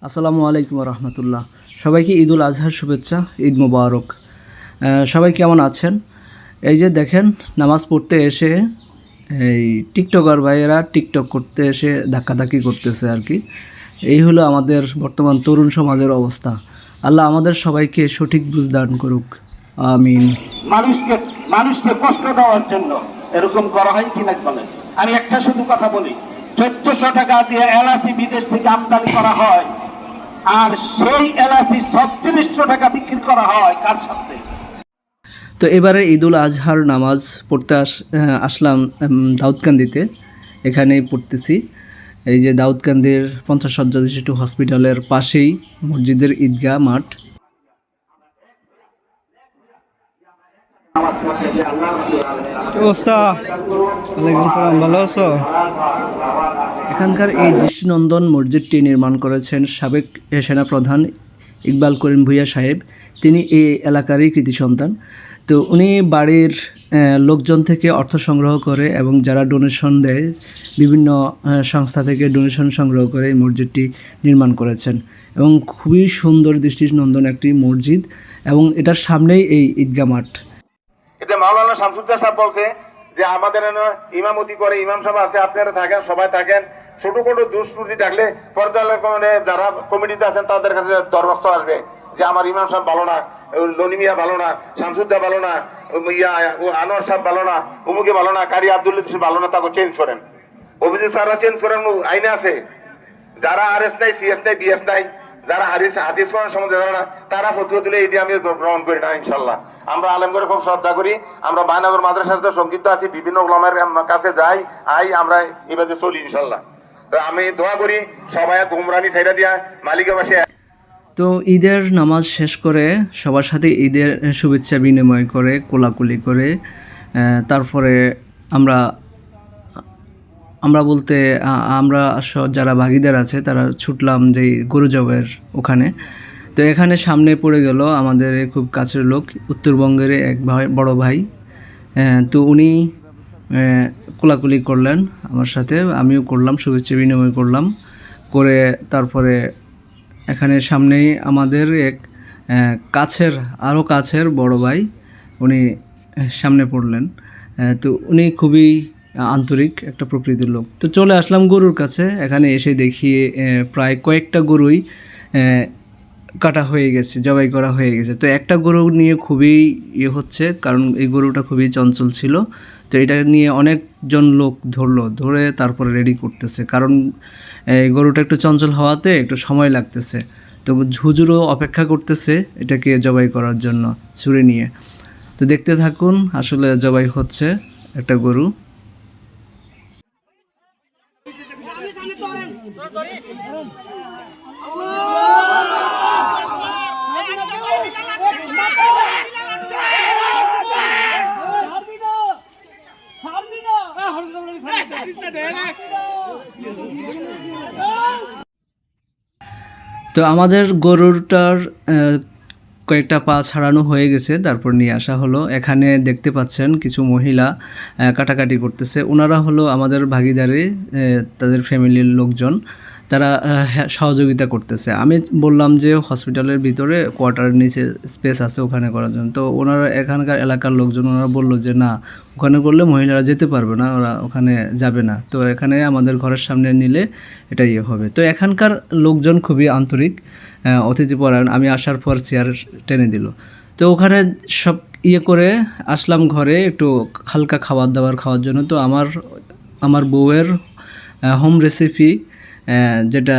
আসসালামু আলাইকুম রহমতুল্লাহ। সবাইকে ঈদুল আজহার শুভেচ্ছা, ঈদ মোবারক। সবাই কেমন আছেন? এই যে দেখেন, নামাজ পড়তে এসে এই টিকটকার ভাইয়েরা টিকটক করতে এসে ধাক্কাধাক্কি করতেছে আর কি। এই হলো আমাদের বর্তমান তরুণ সমাজের অবস্থা। আল্লাহ আমাদের সবাইকে সঠিক বুঝ দান করুক, আমিন। মানুষকে মানুষকে কষ্ট দেওয়ার জন্য এরকম করা হয় কিনা বলেন। আমি একটা শুধু কথা বলি, 1400 টাকা দিয়ে এলআইসি বিদেশ থেকে আমদানি করা হয়, আর সেই এলআইসি 3600 টাকা বিক্রি করা হয় কার সাথে? তো এবারে ঈদুল আজহার নামাজ পড়তে আসলাম দাউদকান্দিতে। এখানেই পড়তেছি। এই যে দাউদকান্দির 50 শয্যা বিশিষ্ট হসপিটালের পাশেই মসজিদের ঈদগাহ মাঠ। ভালো আছো? এখানকার এই দৃষ্টিনন্দন মসজিদটি নির্মাণ করেছেন সাবেক সেনাপ্রধান ইকবাল করিম ভূঁইয়া সাহেব। তিনি এই এলাকারই কৃতি সন্তান। তো উনি বাড়ির লোকজন থেকে অর্থ সংগ্রহ করে এবং যারা ডোনেশন দেয় বিভিন্ন সংস্থা থেকে ডোনেশন সংগ্রহ করে এই মসজিদটি নির্মাণ করেছেন এবং খুবই সুন্দর দৃষ্টিনন্দন একটি মসজিদ, এবং এটার সামনেই এই ঈদগাহ মাঠ। এটা মাওলানা শামসুদ্দৌলা সাহেব বলছে যে আমাদের ইমামতি করে ইমাম সাহেব আছে, আপনারা থাকেন, সবাই থাকেন। ছোট ছোট দুষ্কৃতি থাকলে পর্যালোচনা যারা কমিটিতে আছেন তাদের কাছে দরখাস্ত আসবে যে আমার ইমাম সাহেব ভালো না, লনিমিয়া ভালো না, শামসুদ্দা ভালো না, আনোয়ার সাহেব ভালো না, উমুকে ভালো না, কারি আব্দুল লতিফ ভালো না, তাকে চেঞ্জ করেন। অভিযোগ সারা চেঞ্জ করেন, আইনে আছে। যারা আরএস নাই, সিএস নাই, বিএস নাই, যারা হাদিস কোরআন সম্বন্ধে জানে না, তারা ফতোয়া দিলে এটি আমি গ্রহণ করি না। ইনশাল্লাহ আমরা আলেমগরে খুব শ্রদ্ধা করি। আমরা বায়নগর মাদ্রাসার সাথে সংযুক্ত আছি, বিভিন্ন ওলামার কাছে যাই আমরা এভাবে চলি ইনশাল্লাহ। তো আমি দোয়া করি সবাই গুমরানি সাইডা দিয়া মালিকের পাশে। তো ঈদের নামাজ শেষ করে সবার সাথে ঈদের শুভেচ্ছা বিনিময় করে কোলাকুলি করে তারপরে আমরা বলতে আমরা যারা ভাগিদার আছে তারা ছুটলাম যে গরু জবের ওখানে। তো এখানে সামনে পড়ে গেল আমাদের খুব কাছের লোক, উত্তরবঙ্গের এক বড় ভাই। তো উনি কোলাকুলি করলেন আমার সাথে, আমিও করলাম, শুভেচ্ছা বিনিময় করলাম করে তারপরে এখানে সামনেই আমাদের এক আরও কাছের বড় ভাই, উনি সামনে পড়লেন। তো উনি খুবই আন্তরিক একটা প্রকৃতির লোক। তো চলে আসলাম গরুর কাছে। এখানে এসে দেখি প্রায় কয়েকটা গরুই কাটা হয়ে গেছে, জবাই করা হয়ে গেছে। তো একটা গরু নিয়ে খুবই হচ্ছে, কারণ এই গরুটা খুবই চঞ্চল ছিল। তো এটা নিয়ে অনেকজন লোক ধরে তারপরে রেডি করতেছে, কারণ এই গরুটা একটু চঞ্চল হওয়াতে একটু সময় লাগতেছে। তো হুজুরও অপেক্ষা করতেছে এটাকে জবাই করার জন্য ছুরি নিয়ে। তো দেখতে থাকুন, আসলে জবাই হচ্ছে একটা গরু। তো আমাদের গরুটার কয়েকটা পা ছাড়ানো হয়ে গেছে, তারপর নিয়ে আসা হলো। এখানে দেখতে পাচ্ছেন কিছু মহিলা কাটাকাটি করতেছে। ওনারা হলো আমাদের ভাগিদারি, তাদের ফ্যামিলির লোকজন, তারা সহযোগিতা করতেছে। আমি বললাম যে হসপিটালের ভিতরে কোয়ার্টারের নিচে স্পেস আছে ওখানে করার জন্য। তো ওনারা এখানকার এলাকার লোকজন ওনারা বললো যে না, ওখানে করলে মহিলারা যেতে পারবে না, ওরা ওখানে যাবে না। তো এখানে আমাদের ঘরের সামনে নিলে এটা হবে। তো এখানকার লোকজন খুবই আন্তরিক, অতিথিপরায়ণ। আমি আসার পর চেয়ার টেনে দিল। তো ওখানে সব করে আসলাম ঘরে একটু হালকা খাওয়ার জন্য। তো আমার বউয়ের হোম রেসিপি যেটা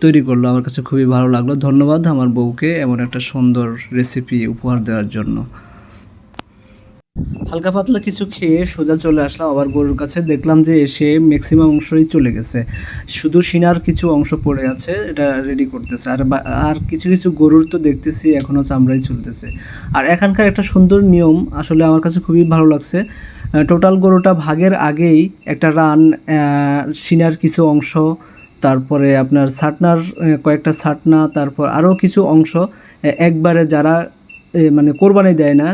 তৈরি করলো আমার কাছে খুবই ভালো লাগলো। ধন্যবাদ আমার বউকে এমন একটা সুন্দর রেসিপি উপহার দেওয়ার জন্য। হালকা পাতলা কিছু খেয়ে সোজা চলে আসলাম আবার গরুর কাছে। দেখলাম যে এসে ম্যাক্সিমাম অংশই চলে গেছে, শুধু সিনার কিছু অংশ পড়ে আছে, এটা রেডি করতেছে। আর কিছু কিছু গরুর তো দেখতেছি এখনও চামড়াই চলতেছে। আর এখানকার একটা সুন্দর নিয়ম আসলে আমার কাছে খুবই ভালো লাগছে। টোটাল গরুটা ভাগের আগেই একটা রান, সিনার কিছু অংশ, তারপরে আপনার ছাটনার কয়েকটা ছাটনা, তারপর আরও কিছু অংশ একবারে যারা মানে কোরবানি দেয় না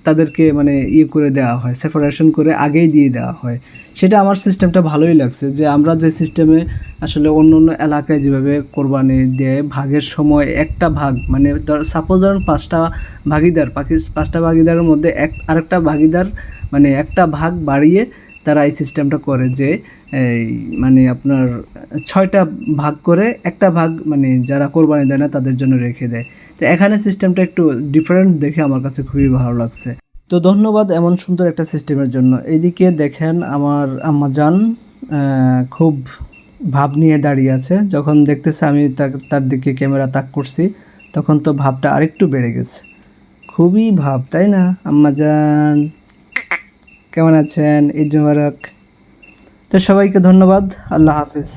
তাদেরকে মানে করে দেওয়া হয়, সেপারেশন করে আগেই দিয়ে দেওয়া হয়। সেটা আমার সিস্টেমটা ভালোই লাগছে, যে আমরা যে সিস্টেমে আসলে অন্য অন্য এলাকায় যেভাবে কোরবানি দেয় ভাগের সময় একটা ভাগ, মানে সাপোজ ধরুন পাঁচটা ভাগিদারের মধ্যে আরেকটা ভাগিদার মানে একটা ভাগ বাড়িয়ে তারা এই সিস্টেমটা করে যে এই মানে আপনার 6টা ভাগ করে একটা ভাগ মানে যারা কোরবানি দেয় না তাদের জন্য রেখে দেয়। তো এখানে সিস্টেমটা একটু ডিফারেন্ট দেখে আমার কাছে খুবই ভালো লাগছে। তো ধন্যবাদ এমন সুন্দর একটা সিস্টেমের জন্য। এইদিকে দেখেন আমার আম্মাজান খুব ভাব নিয়ে দাঁড়িয়ে আছে। যখন দেখতেছে আমি তার দিকে ক্যামেরা তাক করছি, তখন তো ভাবটা আরেকটু বেড়ে গেছে। খুবই ভাব, তাই না আম্মাজান? কেমন আছেন? ঈদ মোবারক। তো সবাইকে ধন্যবাদ। আল্লাহ হাফেজ।